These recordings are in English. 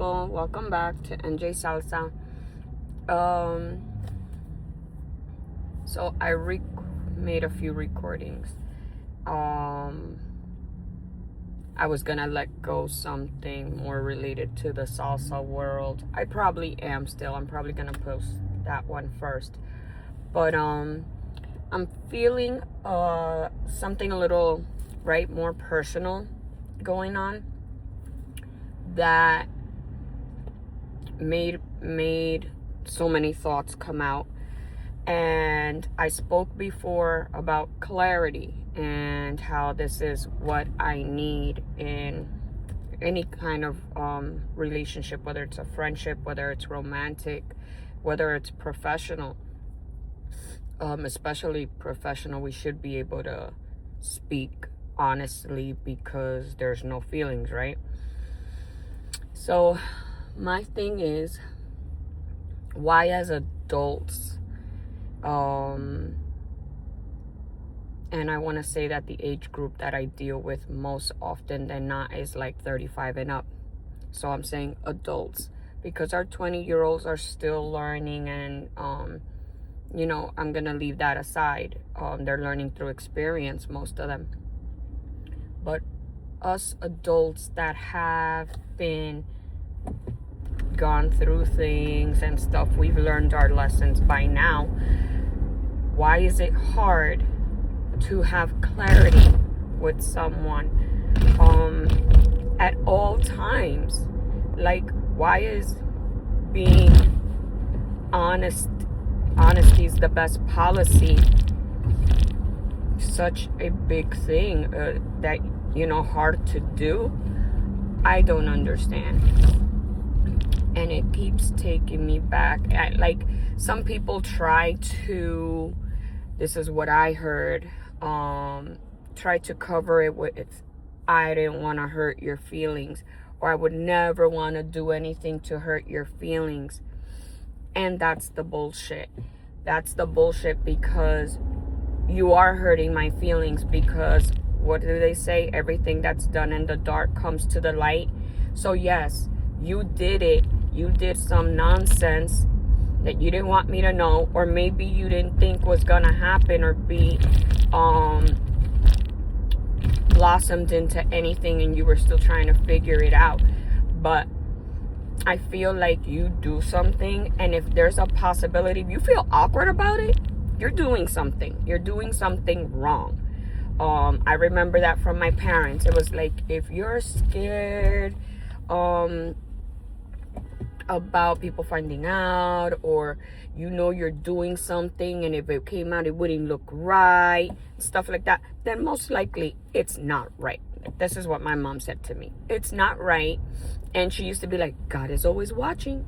people, welcome back to NJ Salsa. So I made a few recordings. I was gonna let go something more related to the salsa world. I probably am still. I'm probably gonna post that one first. But I'm feeling something a little more personal going on that made so many thoughts come out. And I spoke before about clarity and how this is what I need in any kind of relationship, whether it's a friendship, whether it's romantic, whether it's professional. Especially professional, we should be able to speak honestly because there's no feelings, right? So my thing is, why as adults, and I want to say that the age group that I deal with most often than not is like 35 and up. So I'm saying adults because our 20-year-olds are still learning, and I'm gonna leave that aside. They're learning through experience, most of them. But us adults that have been gone through things and stuff, we've learned our lessons by now. Why is it hard to have clarity with someone at all times? Like, why is being honesty is the best policy such a big thing that hard to do? I don't understand. and it keeps taking me back. Like, some people try to, this is what I heard, try to cover it with, I didn't want to hurt your feelings, or I would never want to do anything to hurt your feelings. And that's the bullshit. That's the bullshit, because you are hurting my feelings, because what do they say? Everything that's done in the dark comes to the light. So yes, you did it. You did some nonsense that you didn't want me to know, or maybe you didn't think was gonna happen or be blossomed into anything, and you were still trying to figure it out. But I feel like you do something, and if there's a possibility, if you feel awkward about it, you're doing something. You're doing something wrong. I remember that from my parents. It was like, if you're scared about people finding out, or you know you're doing something, and if it came out it wouldn't look right, stuff like that, then most likely it's not right. This is what my mom said to me. It's not right. And she used to be like, God is always watching.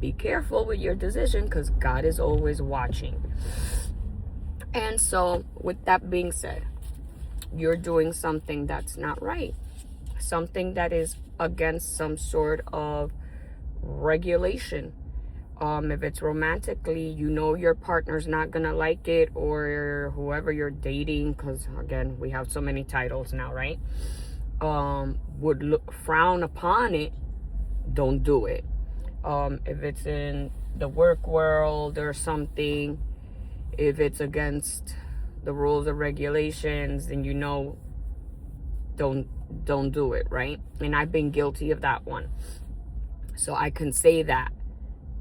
Be careful with your decision, because God is always watching. And so with that being said, you're doing something that's not right, something that is against some sort of regulation. If it's romantically, you know your partner's not gonna like it, or whoever you're dating, because again, we have so many titles now, right? Would frown upon it. Don't do it. If it's in the work world or something, if it's against the rules or regulations, then you know, don't do it, right? And I've been guilty of that one, so I can say that.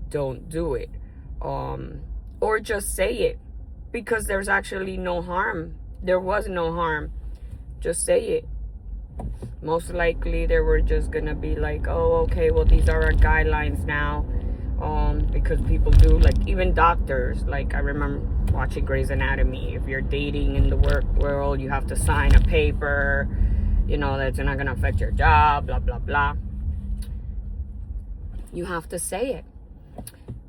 Don't do it. Or just say it, because there's actually no harm. There was no harm. Just say it. Most likely they were just gonna be like, oh, okay, well, these are our guidelines now. Because people do, like, even doctors, like, I remember watching Grey's Anatomy. If you're dating in the work world, you have to sign a paper, you know, that's not gonna affect your job, blah blah blah. You have to say it,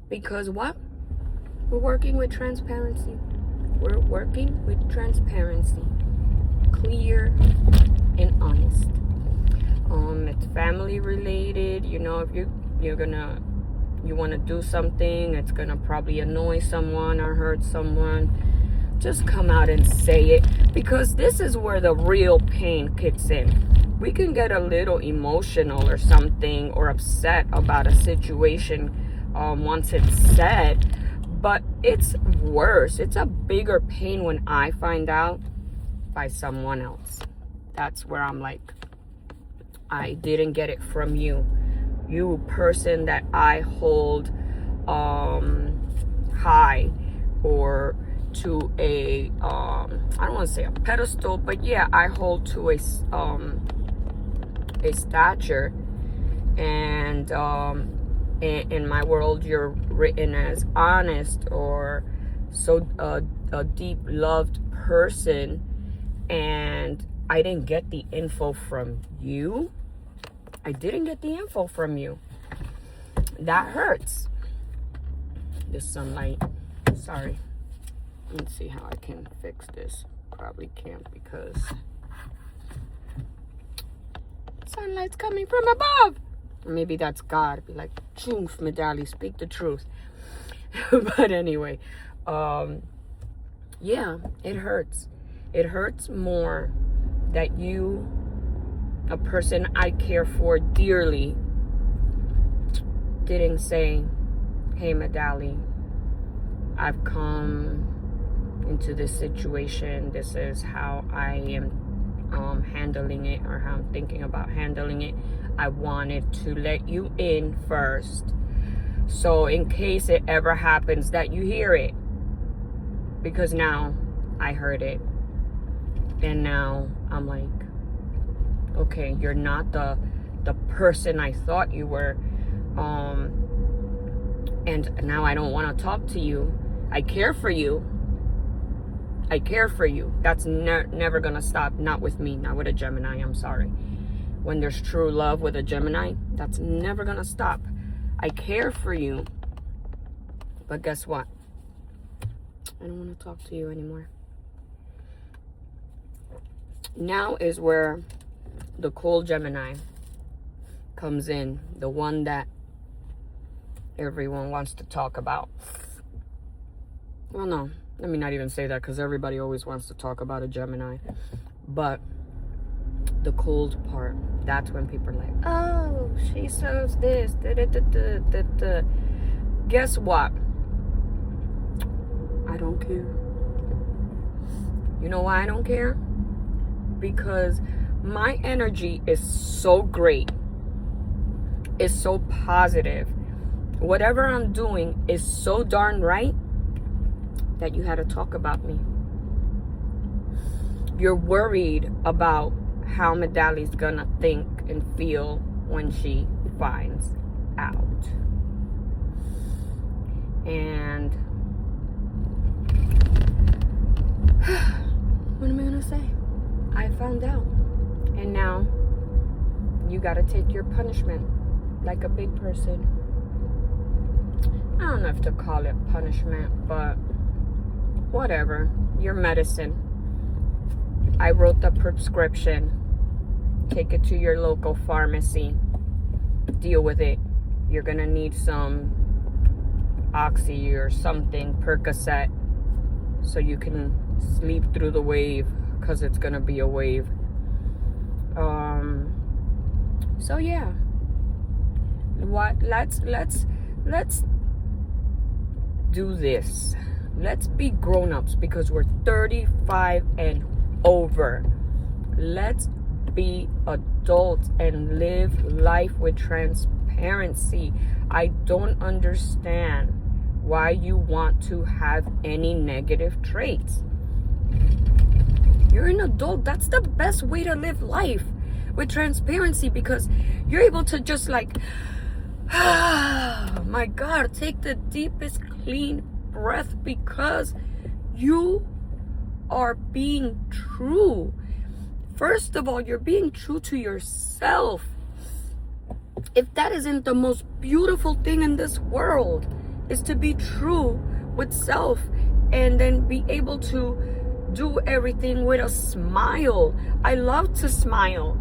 because what? We're working with transparency. We're working with transparency, clear and honest. It's family related. You know, if you want to do something, it's gonna probably annoy someone or hurt someone, just come out and say it, because this is where the real pain kicks in. We can get a little emotional or something, or upset about a situation once it's said, but it's worse. It's a bigger pain when I find out by someone else. That's where I'm like, I didn't get it from you. You person that I hold high, or to a I don't want to say a pedestal, but yeah, I hold to a stature, and in my world you're written as honest, or so a deep loved person, and I didn't get the info from you. I didn't get the info from you. That hurts. The sunlight, sorry. Let's see how I can fix this. Probably can't, because sunlight's coming from above. Or maybe that's God. Be like, "Choof, Medali, speak the truth." But anyway, yeah, it hurts. It hurts more that you, a person I care for dearly, didn't say, "Hey, Medali, I've come into this situation. This is how I am handling it, or how I'm thinking about handling it. I wanted to let you in first, so in case it ever happens that you hear it, because now I heard it, and now I'm like, okay, you're not the person I thought you were, and now I don't want to talk to you. I care for you. I care for you. That's never gonna stop. Not with me. Not with a Gemini. I'm sorry. When there's true love with a Gemini, that's never gonna stop. I care for you. But guess what? I don't want to talk to you anymore. Now is where the cold Gemini comes in. The one that everyone wants to talk about. Well, no. Let me not even say that, because everybody always wants to talk about a Gemini. But the cold part, that's when people are like, oh, she says this. Da, da, da, da, da, da. Guess what? I don't care. You know why I don't care? Because my energy is so great. It's so positive. Whatever I'm doing is so darn right that you had to talk about me. You're worried about how Medalli's gonna think and feel when she finds out. And what am I gonna say? I found out. And now you gotta take your punishment like a big person. I don't know if to call it punishment, but whatever. Your medicine. I wrote the prescription. Take it to your local pharmacy. Deal with it. You're gonna need some Oxy or something, Percocet, so you can sleep through the wave, because it's gonna be a wave. So yeah. What? Let's do this. Let's be grown-ups, because we're 35 and over. Let's be adults and live life with transparency. I don't understand why you want to have any negative traits. You're an adult. That's the best way to live life, with transparency, because you're able to just like, my God, take the deepest clean breath, because you are being true. First of all, you're being true to yourself. If that isn't the most beautiful thing in this world, is to be true with self, and then be able to do everything with a smile. I love to smile.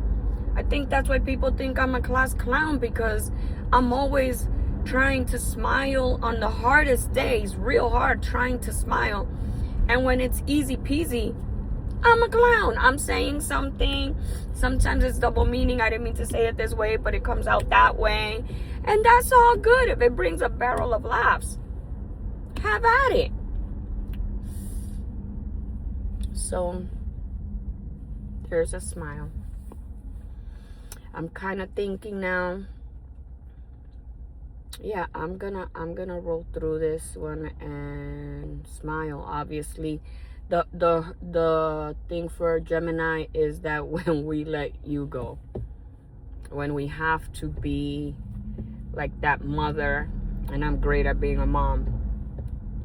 I think that's why people think I'm a class clown, because I'm always trying to smile on the hardest days, real hard, trying to smile. And when it's easy peasy, I'm a clown. I'm saying something. Sometimes it's double meaning. I didn't mean to say it this way, but it comes out that way. And that's all good if it brings a barrel of laughs. Have at it. So, there's a smile. I'm kind of thinking now, yeah, I'm gonna roll through this one and smile. Obviously, the thing for Gemini is that when we let you go, when we have to be like that mother, and I'm great at being a mom.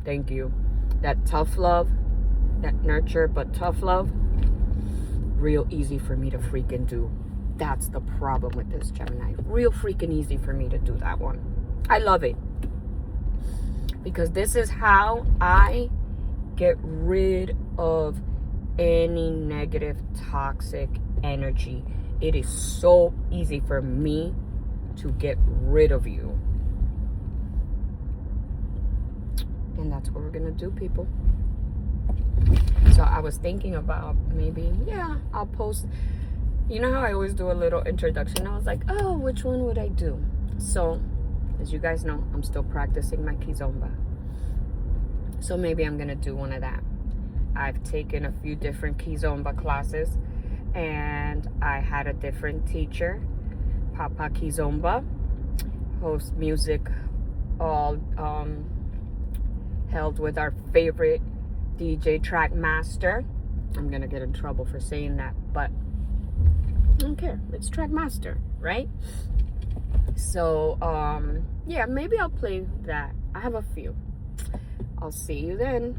Thank you. That tough love, that nurture but tough love, real easy for me to freaking do. That's the problem with this Gemini. Real freaking easy for me to do that one. I love it. Because this is how I get rid of any negative, toxic energy. It is so easy for me to get rid of you. And that's what we're gonna do, people. So I was thinking about maybe, yeah, I'll post. You know how I always do a little introduction? I was like, oh, which one would I do? So, as you guys know, I'm still practicing my Kizomba. So maybe I'm going to do one of that. I've taken a few different Kizomba classes, and I had a different teacher, Papa Kizomba, host music, all held with our favorite DJ Trackmaster. I'm going to get in trouble for saying that, but I don't care. It's Trackmaster, right? So, yeah, maybe I'll play that. I have a few. I'll see you then.